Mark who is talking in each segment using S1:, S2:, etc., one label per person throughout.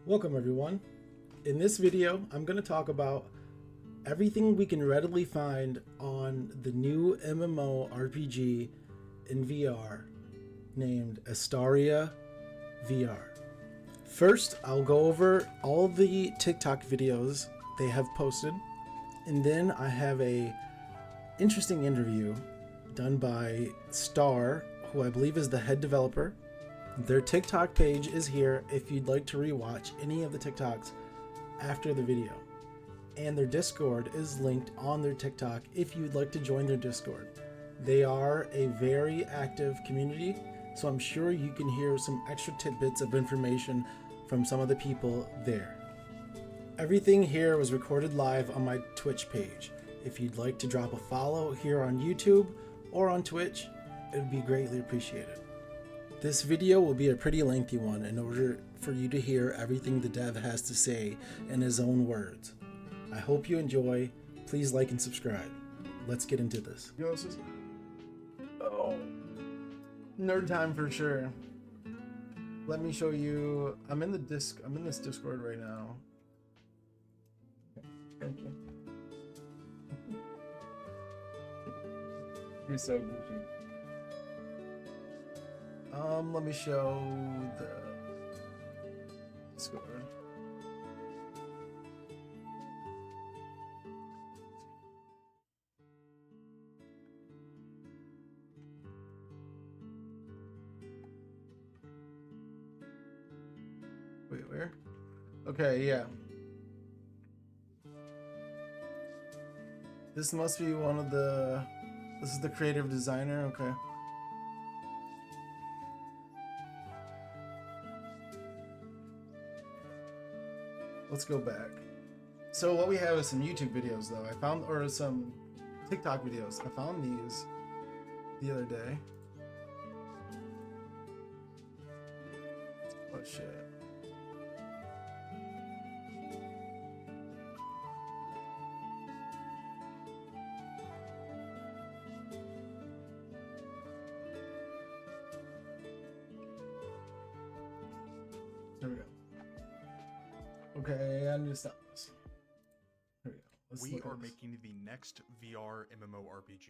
S1: Welcome everyone. In this video, I'm going to talk about everything we can readily find on the new MMO RPG in VR named Asteria VR. First, I'll go over all the TikTok videos they have posted, and then I have a interesting interview done by Star, who I believe is the head developer. Their TikTok page is here if you'd like to rewatch any of the TikToks after the video. And their Discord is linked on their TikTok if you'd like to join their Discord. They are a very active community, so I'm sure you can hear some extra tidbits of information from some of the people there. Everything here was recorded live on my Twitch page. If you'd like to drop a follow here on YouTube or on Twitch, it would be greatly appreciated. This video will be a pretty lengthy one in order for you to hear everything the dev has to say in his own words. I hope you enjoy. Please like and subscribe. Let's get into this. Oh, nerd time for sure. Let me show you. I'm in this Discord right now. Thank you. You're so goofy. Let me show the Discord. Wait, where? Okay, yeah. This must be one of the... This is the creative designer, okay. Let's go back. So what we have is some YouTube videos though. I found, or some TikTok videos. I found these the other day. Oh shit. There we go. Okay, I need to stop this. Here we go.
S2: We are making the next VR MMO RPG.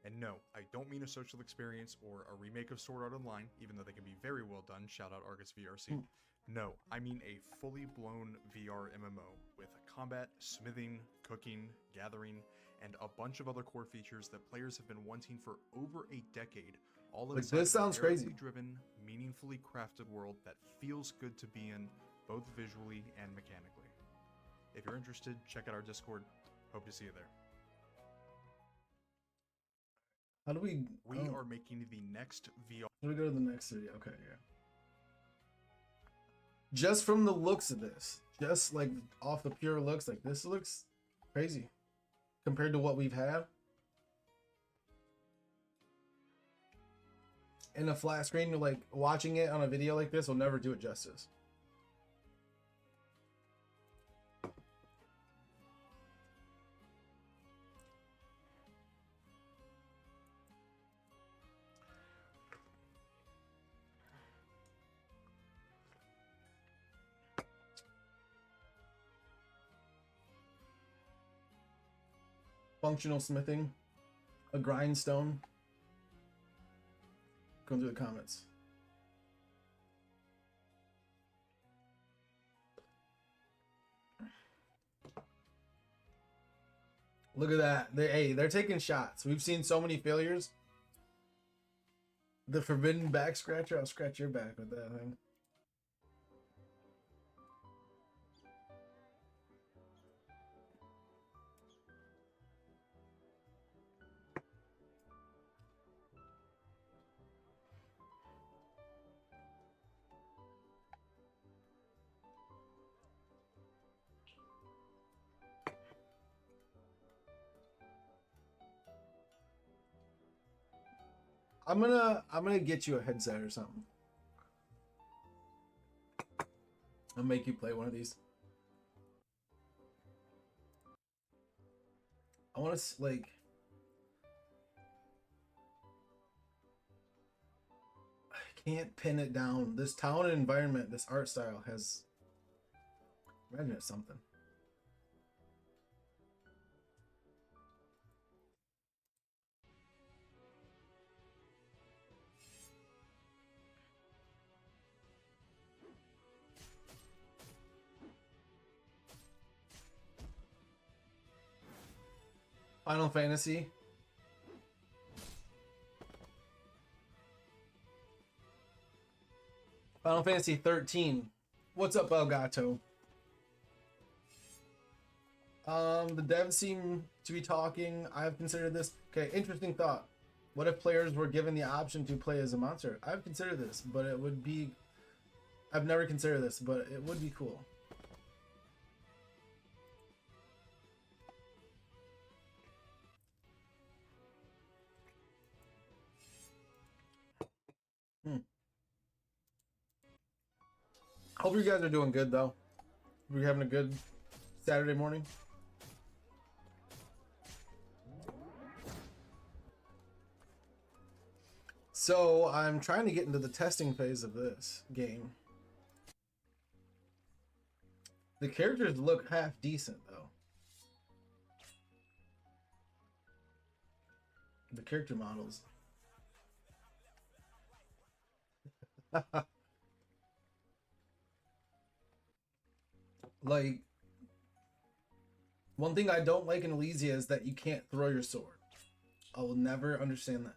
S2: And no, I don't mean a social experience or a remake of Sword Art Online, even though they can be very well done. Shout out Argus VRC. No, I mean a fully blown VR MMO with combat, smithing, cooking, gathering, and a bunch of other core features that players have been wanting for over a decade. All
S1: Like, this sounds crazy.
S2: Driven, meaningfully crafted world that feels good to be in, both visually and mechanically. If you're interested, check out our Discord. Hope to see you there.
S1: How do we...
S2: We are making the next VR...
S1: How do we go to the next video? Okay, yeah. Just from the looks of this, just like off the pure looks, like this looks crazy compared to what we've had. In a flat screen, like watching it on a video like this will never do it justice. Functional smithing, a grindstone. Going through the comments. Look at that. They're taking shots. We've seen so many failures. The forbidden back scratcher. I'll scratch your back with that thing. I'm gonna get you a headset or something. I'll make you play one of these. I want to like can't pin it down. This town and environment, this art style has Imagine it's something. Final Fantasy. Final Fantasy 13. What's up, Elgato? The devs seem to be talking. I've considered this. Okay, interesting thought. What if players were given the option to play as a monster? I've considered this, but it would be... I've never considered this, but it would be cool. Hope you guys are doing good, though. We're having a good Saturday morning. So, I'm trying to get into the testing phase of this game. The characters look half decent, though. The character models. Like, one thing I don't like in Elysia is that you can't throw your sword. I will never understand that.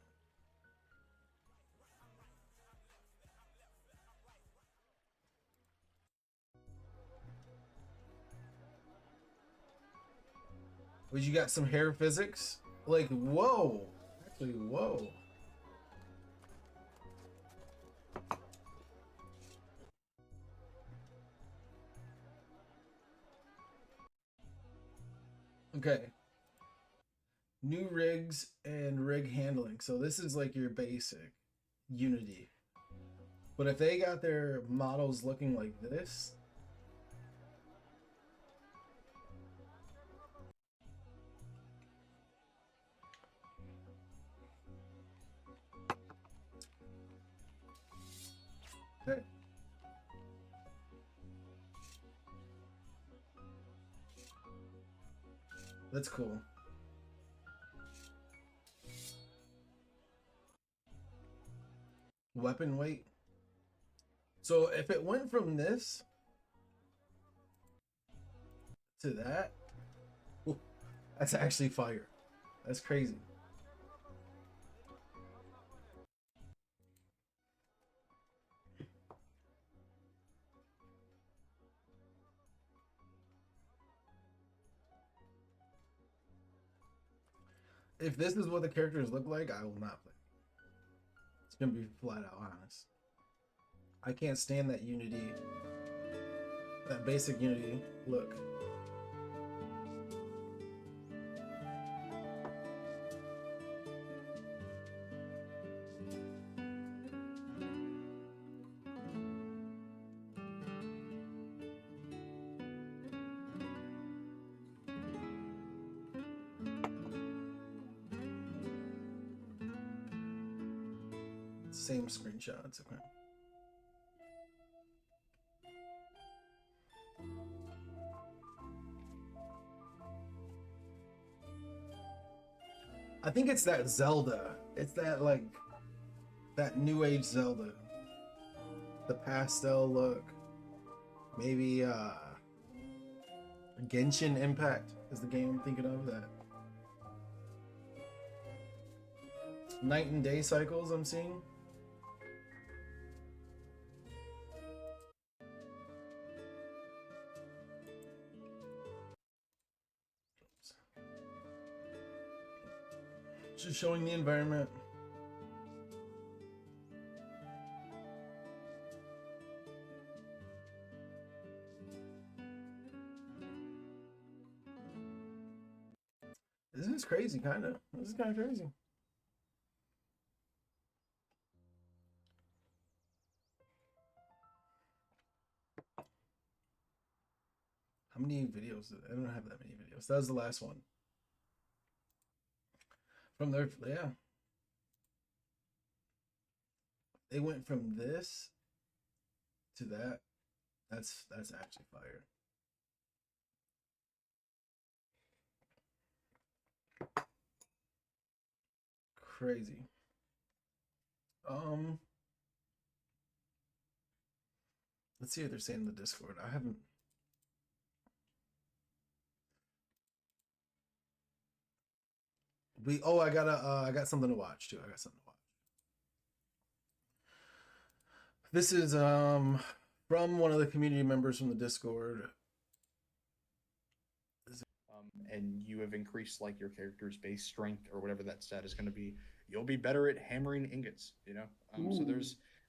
S1: But you got some hair physics? Like, whoa. Actually, whoa. Okay. New rigs and rig handling. So this is like your basic Unity. But if they got their models looking like this, okay. That's cool. Weapon weight. So if it went from this to that, ooh, that's actually fire. That's crazy. If this is what the characters look like, I will not play. It's gonna be flat out honest. I can't stand that Unity, that basic Unity look. Same screenshot, it's okay. I think it's that Zelda. It's that like that new age Zelda. The pastel look. Maybe Genshin Impact is the game I'm thinking of. That night and day cycles I'm seeing. Just showing the environment. This is crazy, kind of. This is kind of crazy. How many videos? I don't have that many videos. That was the last one. From their, yeah. They went from this to that. That's actually fire. crazy. Let's see what they're saying in the Discord. I haven't. I got something to watch too. I got something to watch. This is from one of the community members from the Discord.
S2: And you have increased like your character's base strength or whatever that stat is going to be, you'll be better at hammering ingots. So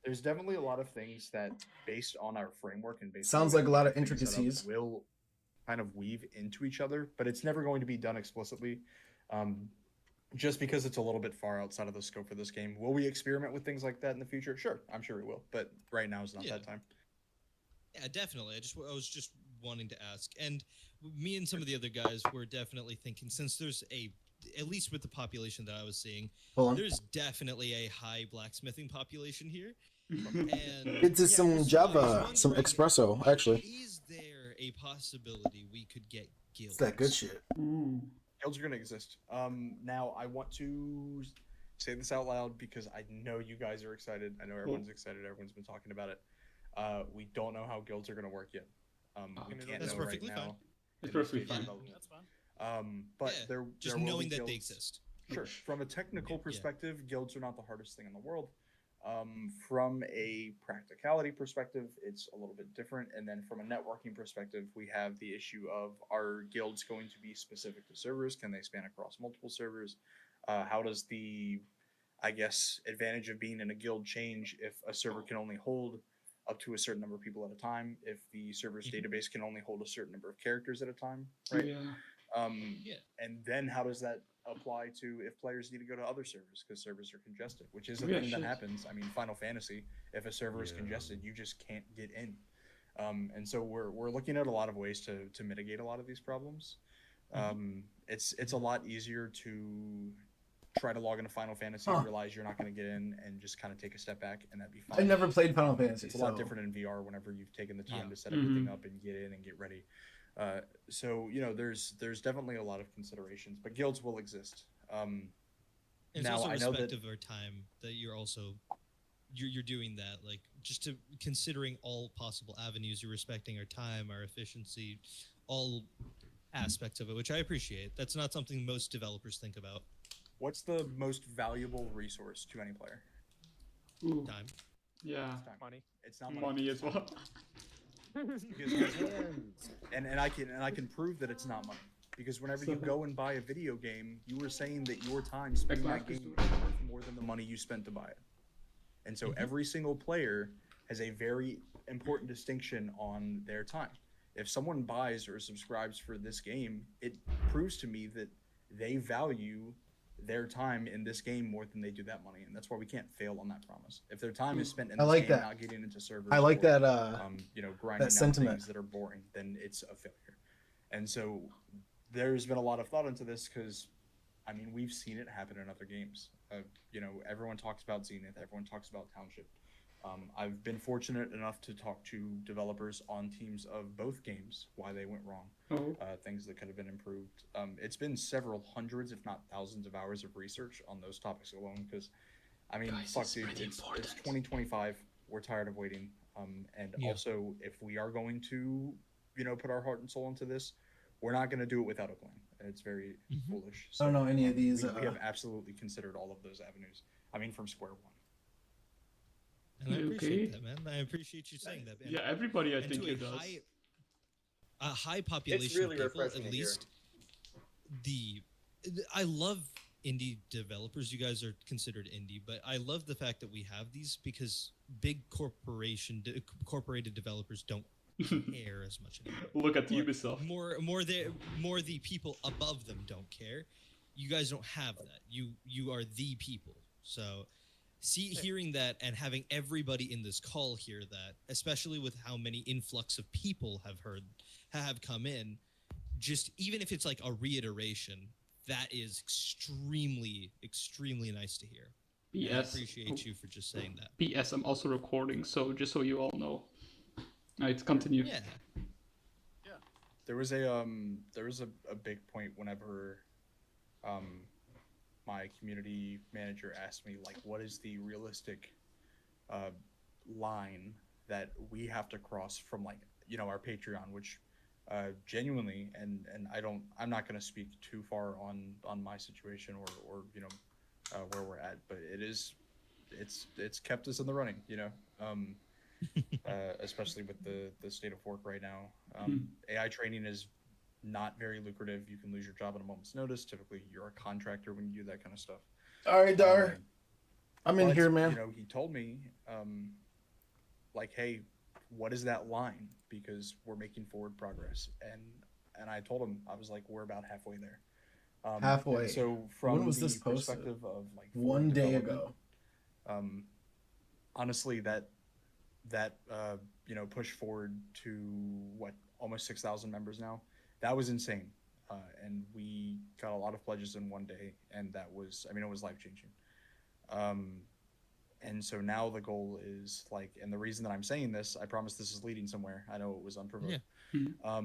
S2: there's definitely a lot of things that, based on our framework and based
S1: Sounds
S2: on
S1: like a lot of
S2: things set up,
S1: intricacies.
S2: will kind of weave into each other, but it's never going to be done explicitly. Just because it's a little bit far outside of the scope of this game. Will we experiment with things like that in the future? Sure, I'm sure we will, but right now is not that time.
S3: Yeah, definitely. I was just wanting to ask, and me and some of the other guys were definitely thinking, since there's at least with the population that I was seeing, there's definitely a high blacksmithing population here. And
S1: it's some Java, some espresso, actually.
S3: Is there a possibility we could get guilds?
S1: It's that good shit.
S2: Guilds are going to exist. Now, I want to say this out loud because I know you guys are excited. I know everyone's excited. Everyone's been talking about it. We don't know how guilds are going to work yet. We can't
S3: That's
S2: know
S3: perfectly
S2: right
S3: fine.
S2: now.
S4: It's perfectly fine.
S2: That's fine. But there
S3: just
S2: will
S3: knowing
S2: be
S3: that they
S2: guilds.
S3: exist.
S2: Sure. From a technical perspective, guilds are not the hardest thing in the world. From a practicality perspective, it's a little bit different. And then from a networking perspective, we have the issue of, are guilds going to be specific to servers? Can they span across multiple servers? How does the, I guess, advantage of being in a guild change if a server can only hold up to a certain number of people at a time, if the server's database can only hold a certain number of characters at a time, right? And then how does that apply to if players need to go to other servers because servers are congested, which is a thing that happens. I mean, Final Fantasy, if a server is congested, you just can't get in. And so we're looking at a lot of ways to mitigate a lot of these problems. It's a lot easier to try to log into Final Fantasy and realize you're not going to get in and just kind of take a step back, and that'd be fine.
S1: I never played Final Fantasy.
S2: It's a lot different in VR whenever you've taken the time to set everything up and get in and get ready. So there's definitely a lot of considerations, but guilds will exist.
S3: It's
S2: now
S3: also
S2: I know
S3: respect
S2: that
S3: of our time that you're also you're doing that, like, just to considering all possible avenues. You're respecting our time, our efficiency, all aspects of it, which I appreciate. That's not something most developers think about.
S2: What's the most valuable resource to any player?
S3: Time.
S4: Yeah.
S2: It's time.
S5: Money.
S2: It's not
S4: Money as well.
S2: and I can prove that it's not money, because whenever you go and buy a video game, you were saying that your time spent in that game is worth more than the money you spent to buy it. And so every single player has a very important distinction on their time. If someone buys or subscribes for this game, it proves to me that they value their time in this game more than they do that money, and that's why we can't fail on that promise. If their time is spent in this game not getting into servers,
S1: grinding
S2: that
S1: sentiment.
S2: out things that are boring, then it's a failure. And so there's been a lot of thought into this, because I mean, we've seen it happen in other games. Everyone talks about Zenith, everyone talks about Township. I've been fortunate enough to talk to developers on teams of both games, why they went wrong, things that could have been improved. It's been several hundreds, if not thousands of hours of research on those topics alone, because, I mean, fuck, dude, it's 2025. We're tired of waiting. Also, if we are going to, put our heart and soul into this, we're not going to do it without a plan. It's very foolish. So,
S1: I don't know any of these.
S2: We have absolutely considered all of those avenues. I mean, from square one.
S3: And I appreciate that, man. I appreciate you saying that.
S4: Yeah, everybody, I think, does.
S3: A high population of people, at least. I love indie developers. You guys are considered indie, but I love the fact that we have these, because big corporated developers don't care as much anymore.
S4: Look at Ubisoft.
S3: More the people above them don't care. You guys don't have that. You are the people. So hearing that and having everybody in this call hear that, especially with how many influx of people have come in, just even if it's like a reiteration, that is extremely, extremely nice to hear.
S4: BS.
S3: I appreciate you for just saying that.
S4: BS, I'm also recording, so just so you all know. Alright, continue.
S3: Yeah.
S2: There was a big point whenever my community manager asked me, like, what is the realistic uh, line that we have to cross from, like, our Patreon, which genuinely, and I'm not going to speak too far on my situation or where we're at, but it's kept us in the running, um, especially with the state of work right now. AI training is not very lucrative. You can lose your job at a moment's notice. Typically, you're a contractor when you do that kind of stuff.
S1: All right, Dar.
S2: Um,
S1: I'm in
S2: but,
S1: here, man.
S2: he told me, like, hey, what is that line? Because we're making forward progress. And I told him, I was like, we're about halfway there.
S1: Halfway.
S2: And so from
S1: When was
S2: the
S1: this posted?
S2: perspective of like
S1: One day
S2: development,
S1: ago.
S2: Honestly, that push forward to what, almost 6,000 members now, that was insane. And we got a lot of pledges in one day, and that was, I mean, it was life changing. And so now the goal is like, and the reason that I'm saying this, I promise this is leading somewhere. I know it was unprovoked.
S3: Yeah.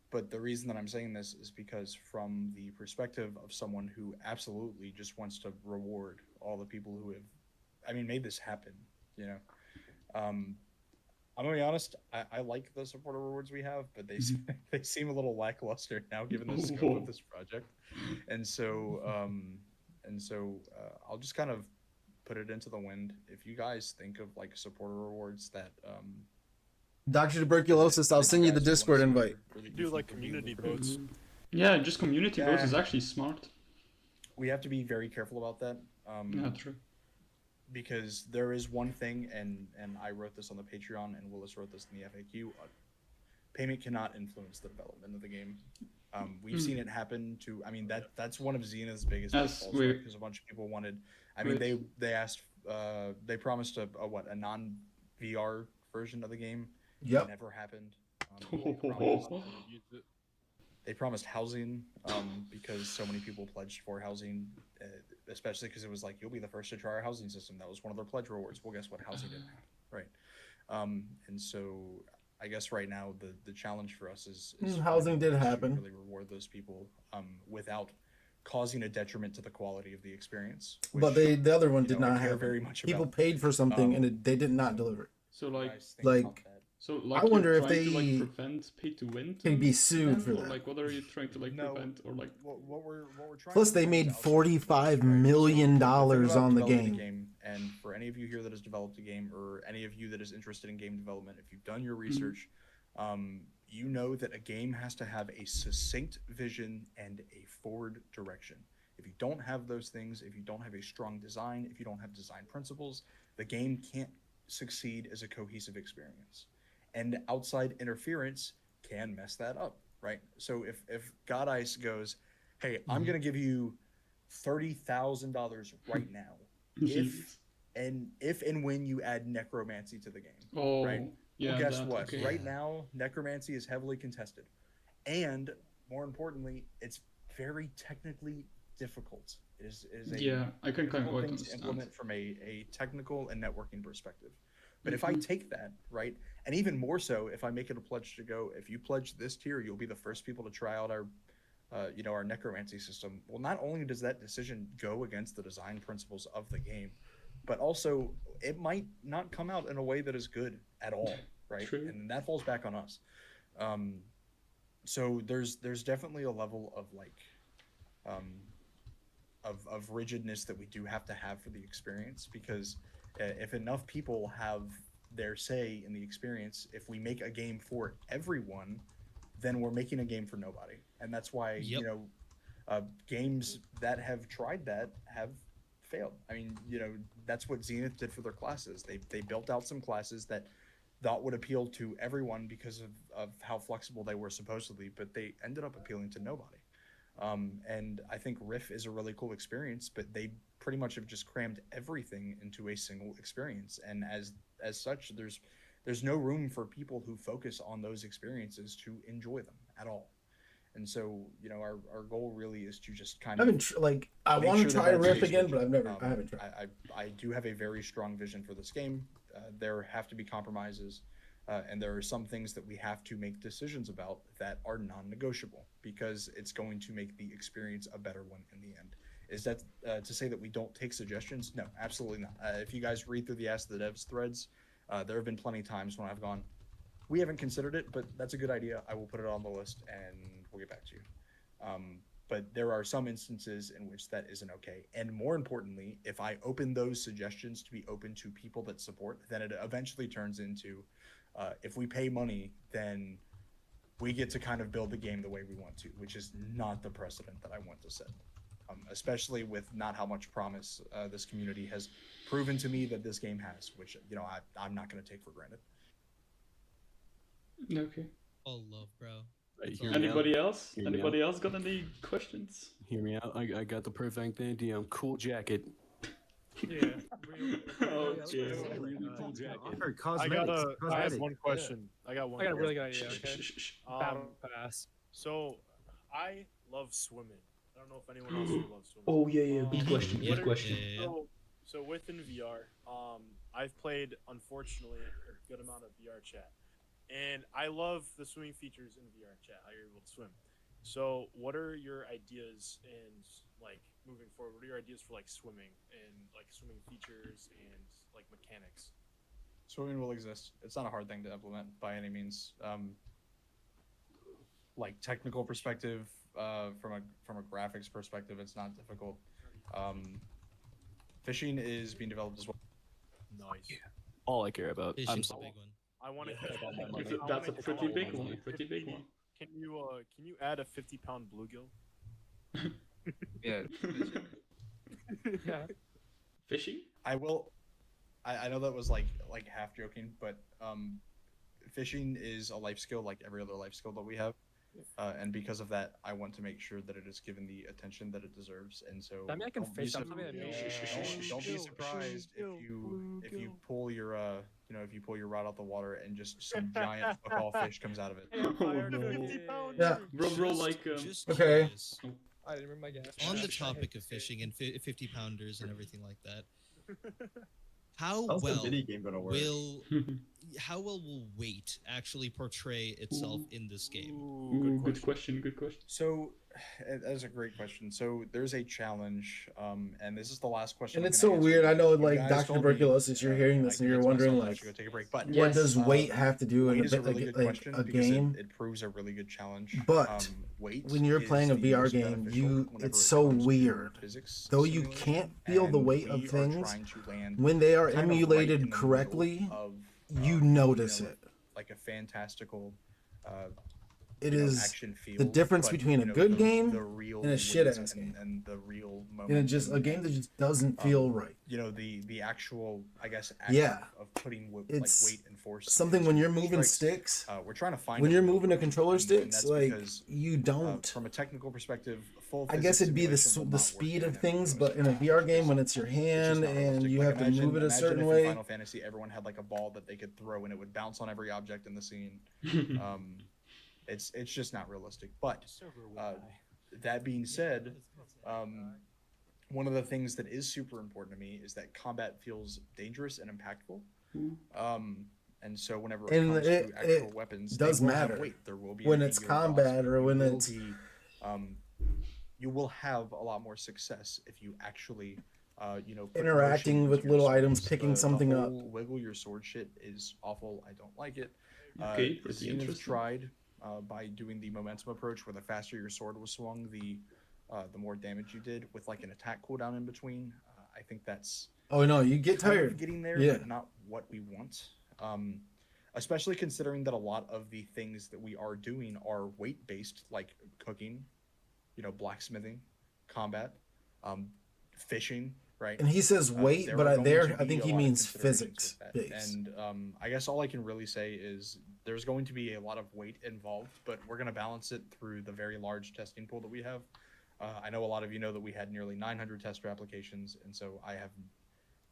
S2: But the reason that I'm saying this is because from the perspective of someone who absolutely just wants to reward all the people who have, I mean, made this happen, I'm gonna be honest, I like the supporter rewards we have, but they seem a little lackluster now given the scope of this project. And so I'll just kind of put it into the wind. If you guys think of like supporter rewards that
S1: Dr. Tuberculosis, I'll send you the Discord invite.
S5: Do like community votes.
S4: Yeah, just community votes is actually smart.
S2: We have to be very careful about that.
S4: Yeah, true.
S2: Because there is one thing, and I wrote this on the Patreon, and Willis wrote this in the FAQ. Payment cannot influence the development of the game. We've seen it happen to. I mean, that's one of Xena's biggest pitfalls, right? Because a bunch of people wanted. I mean, they asked. They promised a non-VR version of the game.
S1: Yep.
S2: It never happened.
S5: Use it.
S2: They promised housing because so many people pledged for housing, especially because it was like, you'll be the first to try our housing system. That was one of their pledge rewards. Well, guess what? Housing didn't happen, right? And so I guess right now the challenge for us is
S1: housing did happen.
S2: To really reward those people without causing a detriment to the quality of the experience. Which,
S1: but the other one did not
S2: I care
S1: have
S2: very much
S1: people
S2: about.
S1: paid for something and they did not deliver it.
S4: So like
S1: I wonder if
S4: they
S1: they
S4: to, like, prevent pay to win
S1: can be sued for
S4: or
S1: that.
S4: like what are you trying to like
S2: No.
S4: prevent or like
S2: What we're trying.
S1: Plus, they made $45 million on the
S2: developing a
S1: game.
S2: And for any of you here that has developed a game, or any of you that is interested in game development, if you've done your research, you know that a game has to have a succinct vision and a forward direction. If you don't have those things, if you don't have a strong design, if you don't have design principles, the game can't succeed as a cohesive experience. And outside interference can mess that up, right? So if God Ice goes, hey, I'm going to give you $30,000 right now, if and when you add necromancy to the game, right?
S4: Yeah,
S2: well, guess what?
S4: Okay.
S2: Right now, necromancy is heavily contested. And more importantly, it's very technically difficult. It is
S4: I can kind of
S2: thing
S4: understand.
S2: to implement from a technical and networking perspective. But if I take that, right, and even more so, if I make it a pledge to go, if you pledge this tier, you'll be the first people to try out our our necromancy system. Well, not only does that decision go against the design principles of the game, but also it might not come out in a way that is good at all, right?
S4: True.
S2: And that falls back on us. So there's definitely a level of like of rigidness that we do have to have for the experience, because if enough people have their say in the experience, if we make a game for everyone, then we're making a game for nobody. And that's why games that have tried that have failed. I mean, that's what Zenith did for their classes. They built out some classes that thought would appeal to everyone because of how flexible they were supposedly, but they ended up appealing to nobody. And I think Riff is a really cool experience, but they pretty much have just crammed everything into a single experience. And as such, there's no room for people who focus on those experiences to enjoy them at all. And so, our goal really is to just kind of
S1: I want to try Riff again, but I haven't tried.
S2: I do have a very strong vision for this game. There have to be compromises. And there are some things that we have to make decisions about that are non-negotiable, because it's going to make the experience a better one in the end. Is that to say that we don't take suggestions? No, absolutely not. If you guys read through the Ask the Devs threads, there have been plenty of times when I've gone, we haven't considered it, but that's a good idea. I will put it on the list and we'll get back to you. But there are some instances in which that isn't okay. And more importantly, if I open those suggestions to be open to people that support, then it eventually turns into, if we pay money, then we get to kind of build the game the way we want to, which is not the precedent that I want to set. Especially with not how much promise this community has proven to me that this game has, which, you know, I'm not going to take for granted.
S4: Okay.
S3: All love, bro.
S4: Anybody else? Anybody else got any questions?
S6: Hear me out. I got the perfect idea. Cool jacket.
S5: Yeah.
S4: Okay.
S6: Really cool jacket.
S5: I have one question. I got one.
S7: I got a really
S5: question.
S7: good idea. Okay. Battle pass.
S5: So, I love swimming. I don't know if anyone else here loves swimming.
S4: Oh yeah. Good question.
S3: Yeah,
S4: Good question.
S3: yeah.
S5: So within VR, I've played unfortunately a good amount of VR chat, and I love the swimming features in VR chat. How you're able to swim. So, what are your ideas and like moving forward? What are your ideas for like swimming and like swimming features and like mechanics?
S2: Swimming will exist. It's not a hard thing to implement by any means. Like technical perspective, from a graphics perspective, it's not difficult. Fishing is being developed as well.
S5: Nice.
S6: All I care about.
S3: Fishing's
S6: I'm
S3: a
S6: sorry.
S3: big one.
S5: I want to.
S4: That's a pretty big one. Pretty big one.
S5: Can you add a 50-pound bluegill?
S8: Yeah.
S7: Yeah.
S4: Fishing?
S2: I will. I know that was like half joking, but fishing is a life skill like every other life skill that we have. And because of that, I want to make sure that it is given the attention that it deserves. And so,
S7: I mean, I can
S2: don't be
S7: fish.
S2: sur-
S7: I'm something
S2: don't be surprised if you pull your if you pull your rod out the water and just some giant fuck-all fish comes out of it.
S4: Oh no.
S1: Yeah.
S4: Bro, like
S3: Just
S1: Okay.
S3: curious,
S7: I didn't remember my gas.
S3: on the topic of fishing and 50-pounders and everything like that, how
S8: How's the
S3: well
S8: mini game gonna work?
S3: how well will weight actually portray itself in this game?
S4: Ooh, good question. Good question.
S2: So, that's a great question. So, there's a challenge, and this is the last question.
S1: And
S2: I'm
S1: it's
S2: gonna
S1: so
S2: answer.
S1: weird. I know,
S2: You
S1: like,
S2: guys
S1: Dr.
S2: told me,
S1: Tuberculosis, you're hearing
S2: I
S1: this and you're
S2: convinced
S1: wondering,
S2: myself I
S1: like,
S2: should go take a break. But
S1: what
S2: yes,
S1: does weight have to do in
S2: weight is a really
S1: like,
S2: good question
S1: a
S2: because
S1: game?
S2: It proves a really good challenge.
S1: But
S2: weight
S1: when you're
S2: is
S1: playing a
S2: the
S1: VR
S2: most
S1: game,
S2: beneficial whenever
S1: it's
S2: it
S1: so
S2: comes to
S1: weird.
S2: physics
S1: Though you
S2: simulation,
S1: can't feel the
S2: and
S1: weight
S2: we
S1: of
S2: are
S1: things,
S2: trying to land
S1: when they are
S2: kind of right
S1: emulated
S2: in the
S1: correctly,
S2: middle of,
S1: you notice it.
S2: like a fantastical
S1: It
S2: you know,
S1: is
S2: action feel,
S1: the difference
S2: but,
S1: between
S2: you
S1: a
S2: know,
S1: good
S2: the
S1: game
S2: real
S1: and a
S2: weight
S1: shit-ass game.
S2: and the real moment.
S1: and just a game that just doesn't feel right.
S2: You know, the actual, I guess, act
S1: Yeah.
S2: of putting
S1: It's
S2: like weight and force.
S1: Something
S2: into
S1: when you're moving
S2: strikes.
S1: sticks,
S2: We're trying to find
S1: when
S2: a
S1: you're
S2: real
S1: moving a
S2: approach,
S1: controller
S2: and
S1: sticks,
S2: that's
S1: like
S2: because,
S1: you don't.
S2: from a technical perspective, full
S1: I guess
S2: physics
S1: it'd be the
S2: simulation will
S1: the
S2: not work
S1: speed
S2: in
S1: of
S2: an
S1: things,
S2: MMO
S1: but in a VR game, when it's your
S2: It's just
S1: hand
S2: not
S1: and
S2: realistic.
S1: you
S2: Like,
S1: have to move it a
S2: imagine
S1: certain
S2: if in
S1: way,
S2: Final Fantasy, everyone had like a ball that they could throw and it would bounce on every object in the scene. It's just not realistic. But that being said, one of the things that is super important to me is that combat feels dangerous and impactful. And so whenever it
S1: And
S2: comes
S1: it-
S2: to actual
S1: it
S2: weapons,
S1: does
S2: they will have
S1: matter
S2: weight. There will be
S1: when
S2: a
S1: it's
S2: heavier boss,
S1: combat
S2: but
S1: or
S2: you
S1: when
S2: will
S1: it's-
S2: be, you will have a lot more success if you actually put
S1: Interacting
S2: motion
S1: with
S2: into your
S1: little items,
S2: swords.
S1: picking
S2: The
S1: something up.
S2: whole wiggle your sword shit is awful. I don't like it.
S4: Okay, pretty
S2: Zenith
S4: interesting.
S2: tried by doing the momentum approach, where the faster your sword was swung, the more damage you did with like an attack cooldown in between. I think that's
S1: oh no, you get
S2: kind of
S1: tired.
S2: getting there,
S1: Yeah.
S2: but not what we want. Especially considering that a lot of the things that we are doing are weight based, like cooking, blacksmithing, combat, fishing, right?
S1: And he says weight,
S2: There
S1: but
S2: are
S1: I
S2: going to
S1: I
S2: be
S1: think
S2: a
S1: he
S2: lot of
S1: means
S2: considerations
S1: physics
S2: with that.
S1: based.
S2: And I guess all I can really say is there's going to be a lot of weight involved, but we're going to balance it through the very large testing pool that we have. I know a lot of you know that we had nearly 900 tester applications, and so I have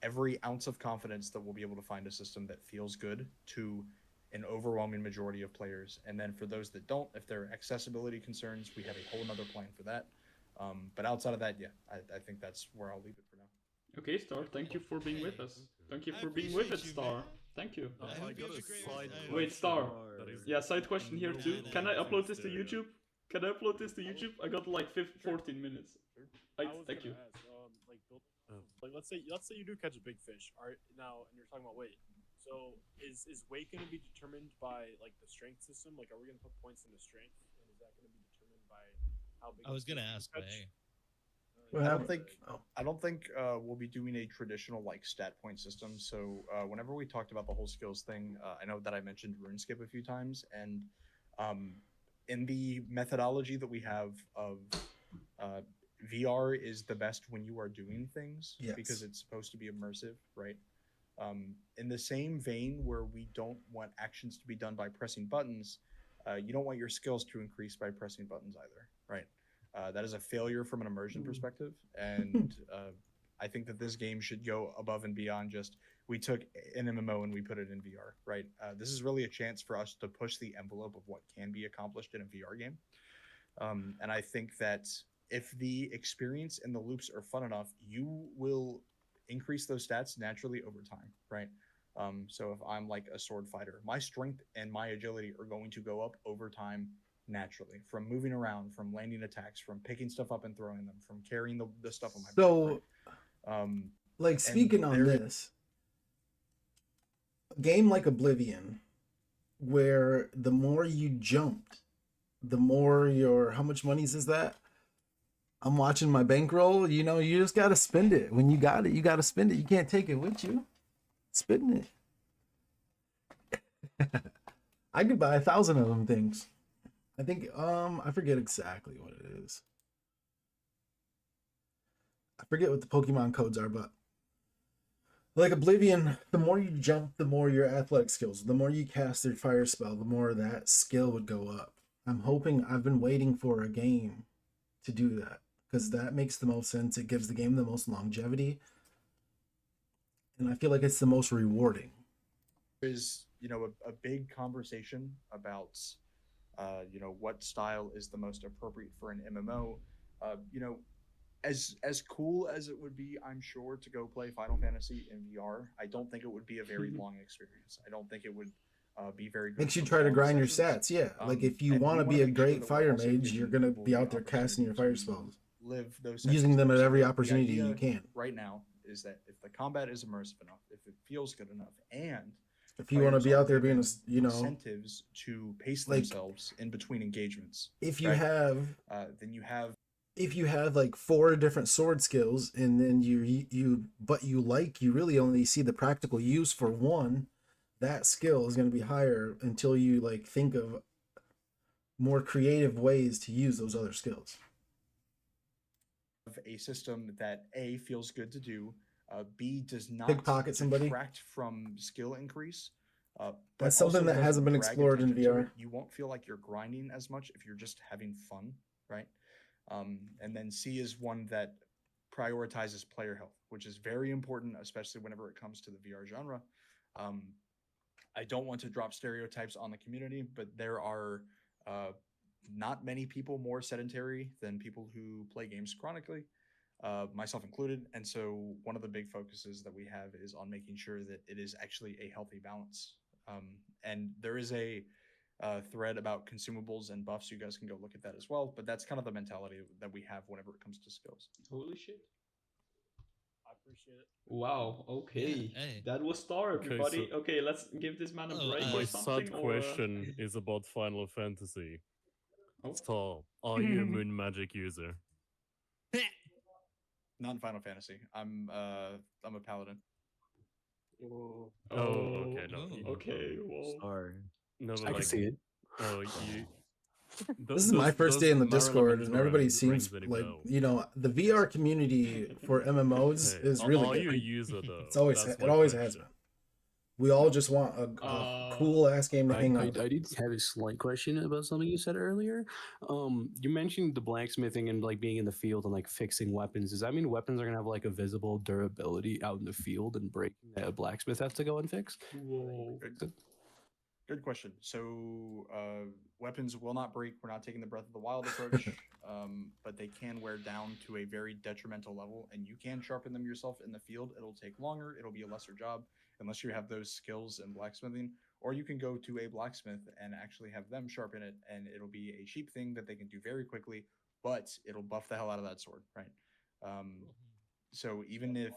S2: every ounce of confidence that we'll be able to find a system that feels good to an overwhelming majority of players. And then for those that don't, if there are accessibility concerns, we have a whole nother plan for that. But outside of that, yeah, I think that's where I'll leave it for now.
S4: Okay, Star, thank you for being with us. Thank you
S3: I
S4: for being with us,
S3: appreciate you,
S4: Star.
S3: man.
S4: Thank you.
S3: I hope you have a great
S5: side
S3: night.
S4: Wait, Star. Yeah, side question here too. Can I upload this to YouTube? Can I upload this to YouTube? I got like 14 minutes.
S5: I was
S4: Thank you.
S5: gonna ask, like, like let's say you do catch a big fish, all right? Now, and you're talking about weight. So is weight going to be determined by like the strength system? Like, are we going to put points into strength, and is that going to be determined by how big?
S3: I was gonna ask,
S5: catch?
S3: hey.
S1: What
S9: I
S1: happened?
S9: don't think I don't think we'll be doing a traditional like stat point system. So whenever we talked about the whole skills thing, I know that I mentioned RuneScape a few times, and in the methodology that we have of VR is the best when you are doing things because it's supposed to be immersive, right? In the same vein where we don't want actions to be done by pressing buttons, you don't want your skills to increase by pressing buttons either, right? That is a failure from an immersion perspective, and I think that this game should go above and beyond just we took an MMO and we put it in VR, right? This is really a chance for us to push the envelope of what can be accomplished in a VR game, and I think that if the experience and the loops are fun enough, you will increase those stats naturally over time, right? So if I'm like a sword fighter, my strength and my agility are going to go up over time naturally from moving around, from landing attacks, from picking stuff up and throwing them, from carrying the stuff on my back. Right?
S1: Like speaking on this, a game like Oblivion, where the more you jumped, the more your how much monies is that? I'm watching my bankroll. You know, you just gotta spend it. When you got it, you gotta spend it. You can't take it with you. Spend it. I could buy 1,000 of them things. I think I forget exactly what it is. I forget what the Pokemon codes are, but like Oblivion, the more you jump, the more your athletic skills, the more you cast your fire spell, the more that skill would go up. I've been waiting for a game to do that because that makes the most sense. It gives the game the most longevity, and I feel like it's the most rewarding.
S9: There's a big conversation about what style is the most appropriate for an MMO. As cool as it would be, I'm sure, to go play Final Fantasy in VR, I don't think it would be a very long experience. I don't think it would be very good.
S1: Makes you try to grind your stats, yeah. Like if you want to be a great fire mage, you're gonna be out there casting your fire spells,
S9: live those
S1: using them at every
S9: The
S1: opportunity
S9: idea
S1: you can.
S9: Right now is that if the combat is immersive enough, if it feels good enough, and
S1: If you want to be out there being
S9: incentives to pace
S1: like,
S9: themselves in between engagements.
S1: If you
S9: right?
S1: have
S9: then you have
S1: if you have like 4 different sword skills and then you really only see the practical use for one, that skill is going to be higher until you like think of more creative ways to use those other skills.
S9: A system that A feels good to do, B does not
S1: pickpocket somebody
S9: detract from skill increase. But
S1: that's something that hasn't been explored in VR.
S9: You won't feel like you're grinding as much if you're just having fun, right? And then C is one that prioritizes player health, which is very important, especially whenever it comes to the VR genre. I don't want to drop stereotypes on the community, but there are not many people more sedentary than people who play games chronically, myself included. And so one of the big focuses that we have is on making sure that it is actually a healthy balance. And there is a thread about consumables and buffs. You guys can go look at that as well. But that's kind of the mentality that we have whenever it comes to skills.
S4: Holy shit.
S5: I appreciate it.
S4: Wow, okay.
S3: Yeah, hey.
S4: That was Star, everybody. Okay, let's give this man a break or
S10: My
S4: something.
S10: sad question is about Final Fantasy. Star, are you a moon magic user?
S9: Not in Final Fantasy. I'm a paladin.
S4: Oh,
S10: okay, no.
S4: Okay, whoa.
S6: Sorry.
S10: No, but
S6: I can see it.
S10: Oh, you.
S1: This is my first day in the Discord, and everybody seems like the VR community for MMOs is really
S10: Are
S1: good.
S10: you a user though?
S1: It always has been. We all just want a cool ass game to hang out.
S6: I did have a slight question about something you said earlier. You mentioned the blacksmithing and like being in the field and like fixing weapons. Does that mean weapons are gonna have like a visible durability out in the field and breaking that a blacksmith has to go and fix?
S4: Whoa.
S9: Good question. So weapons will not break. We're not taking the Breath of the Wild approach, but they can wear down to a very detrimental level, and you can sharpen them yourself in the field. It'll take longer. It'll be a lesser job unless you have those skills in blacksmithing. or you can go to a blacksmith and actually have them sharpen it, and it'll be a cheap thing that they can do very quickly, but it'll buff the hell out of that sword, right? So even if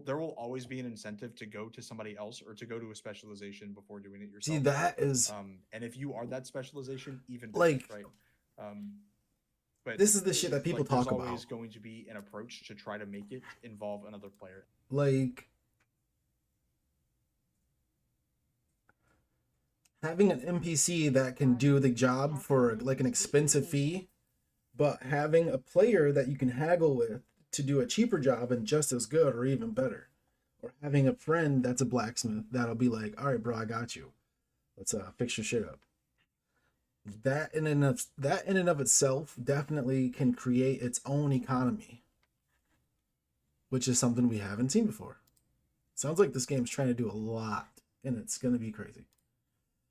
S9: there will always be an incentive to go to somebody else or to go to a specialization before doing it yourself.
S1: See, that is
S9: and if you are that specialization, even better,
S1: like,
S9: right? But
S1: this is the shit that people
S9: like,
S1: talk
S9: there's always
S1: about.
S9: going to be an approach to try to make it involve another player.
S1: Like, having an NPC that can do the job for like an expensive fee, but having a player that you can haggle with to do a cheaper job and just as good or even better. Or having a friend that's a blacksmith that'll be like, all right, bro, I got you. Let's fix your shit up. That in and of itself definitely can create its own economy, which is something we haven't seen before. Sounds like this game's trying to do a lot, and it's gonna be crazy.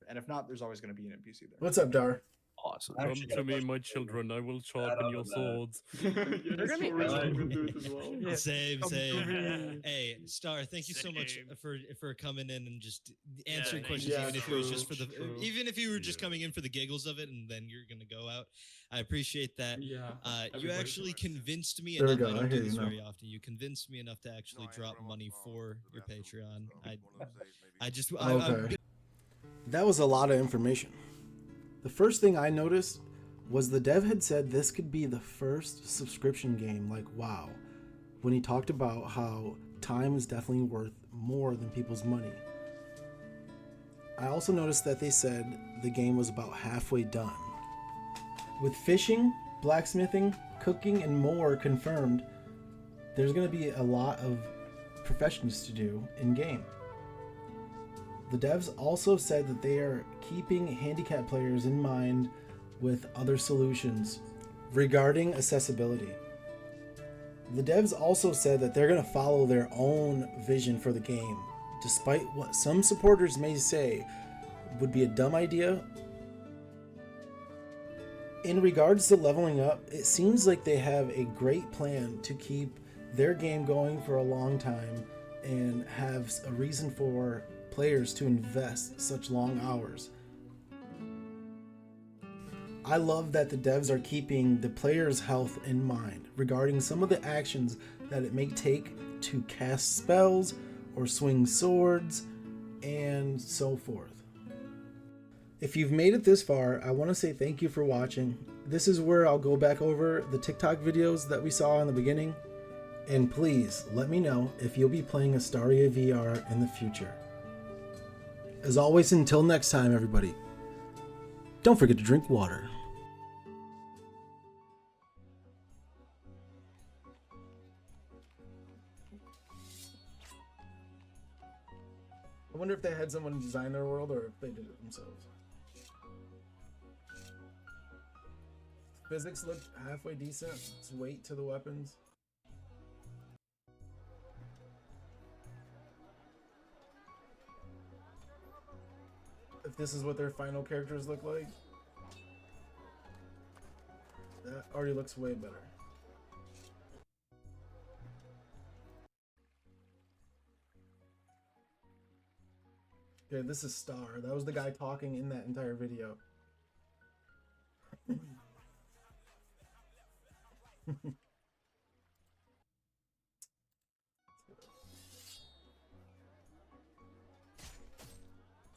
S9: And if not, there's always going to be an NPC there.
S1: What's up, Dar?
S6: Awesome.
S10: Come to me, my children. I will sharpen your swords.
S4: Yes,
S7: gonna be
S4: Rich
S7: fine.
S4: can do it as well.
S7: Yeah.
S3: Same,
S7: Come to
S3: same.
S7: me.
S3: Hey, Star, thank you so much for coming in and just answering
S5: thank
S3: questions,
S1: you.
S3: even if it was just for
S10: True,
S3: the
S10: true.
S3: even if you were just
S10: Yeah.
S3: coming in for the giggles of it, and then you're gonna go out. I appreciate that.
S4: Yeah.
S3: You
S4: everybody
S3: actually
S4: should.
S3: convinced me
S1: There we
S3: enough.
S1: go,
S3: I
S1: I
S3: don't do
S1: hear you
S3: this
S1: now.
S3: very often. You convinced me enough to actually drop money for your Patreon. I just I'm
S1: Okay. That was a lot of information. The first thing I noticed was the dev had said this could be the first subscription game. Like, wow. When he talked about how time is definitely worth more than people's money. I also noticed that they said the game was about halfway done. With fishing, blacksmithing, cooking, and more confirmed, there's going to be a lot of professions to do in game. The devs also said that they are keeping handicapped players in mind with other solutions regarding accessibility. The devs also said that they're going to follow their own vision for the game, despite what some supporters may say would be a dumb idea. In regards to leveling up, it seems like they have a great plan to keep their game going for a long time and have a reason for players to invest such long hours. I love that the devs are keeping the player's health in mind regarding some of the actions that it may take to cast spells or swing swords and so forth. If you've made it this far, I want to say thank you for watching. This is where I'll go back over the TikTok videos that we saw in the beginning. And please let me know if you'll be playing Asteria VR in the future. As always, until next time, everybody, don't forget to drink water. I wonder if they had someone design their world or if they did it themselves. Physics looked halfway decent. It's weight to the weapons. If this is what their final characters look like, that already looks way better. Okay, this is Star. That was the guy talking in that entire video.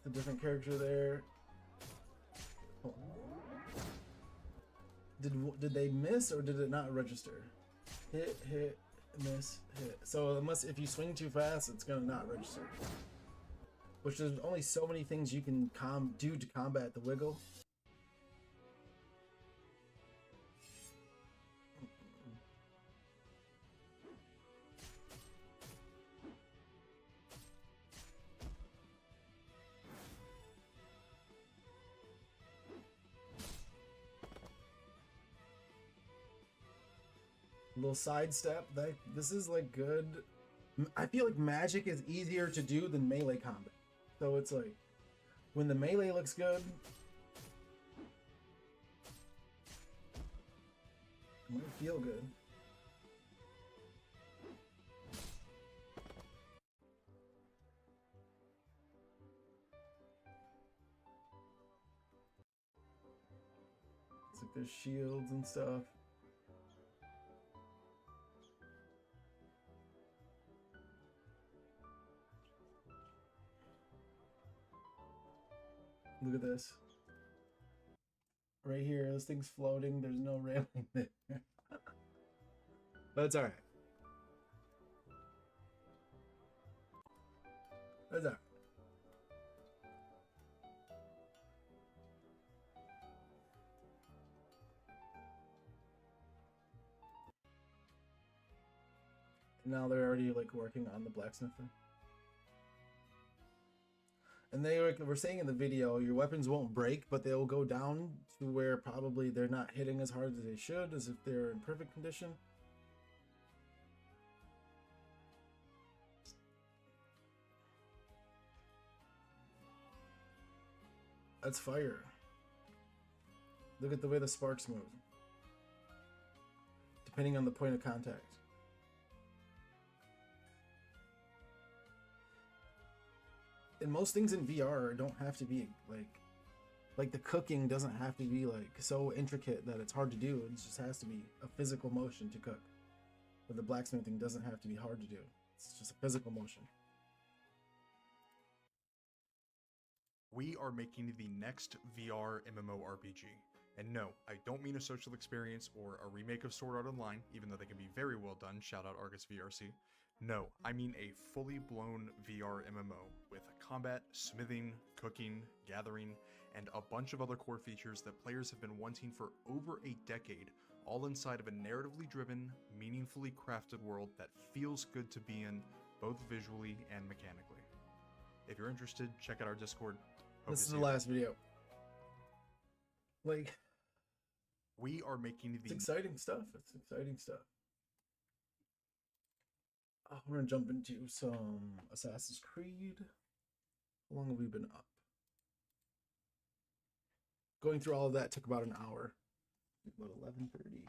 S1: A different character there. Hold on. Did they miss or did it not register? Hit, hit, miss, hit. So unless if you swing too fast, it's gonna not register. Which there's only so many things you can do to combat the wiggle. Little sidestep. This is like good. I feel like magic is easier to do than melee combat. So it's like when the melee looks good, it might feel good. there's shields and stuff. Look at this. Right here, this thing's floating. There's no railing there. But it's alright. That's alright. Now they're already like working on the blacksmithing. And they were saying in the video, your weapons won't break, but they'll go down to where probably they're not hitting as hard as they should, as if they're in perfect condition. That's fire. Look at the way the sparks move. Depending on the point of contact. And most things in VR don't have to be like the cooking doesn't have to be like so intricate that it's hard to do. It just has to be a physical motion to cook. But the blacksmithing doesn't have to be hard to do. It's just a physical motion.
S2: We are making the next VR MMO RPG. And no, I don't mean a social experience or a remake of Sword Art Online, even though they can be very well done, shout out Argus VRC. No, I mean a fully blown VR MMO with combat, smithing, cooking, gathering, and a bunch of other core features that players have been wanting for over a decade, all inside of a narratively driven, meaningfully crafted world that feels good to be in, both visually and mechanically. If you're interested, check out our Discord.
S1: This is the last video. Like,
S2: we are making
S1: it's exciting stuff. It's exciting stuff. Oh, we're gonna jump into some Assassin's Creed. How long have we been up? Going through all of that took about an hour. About 11:30.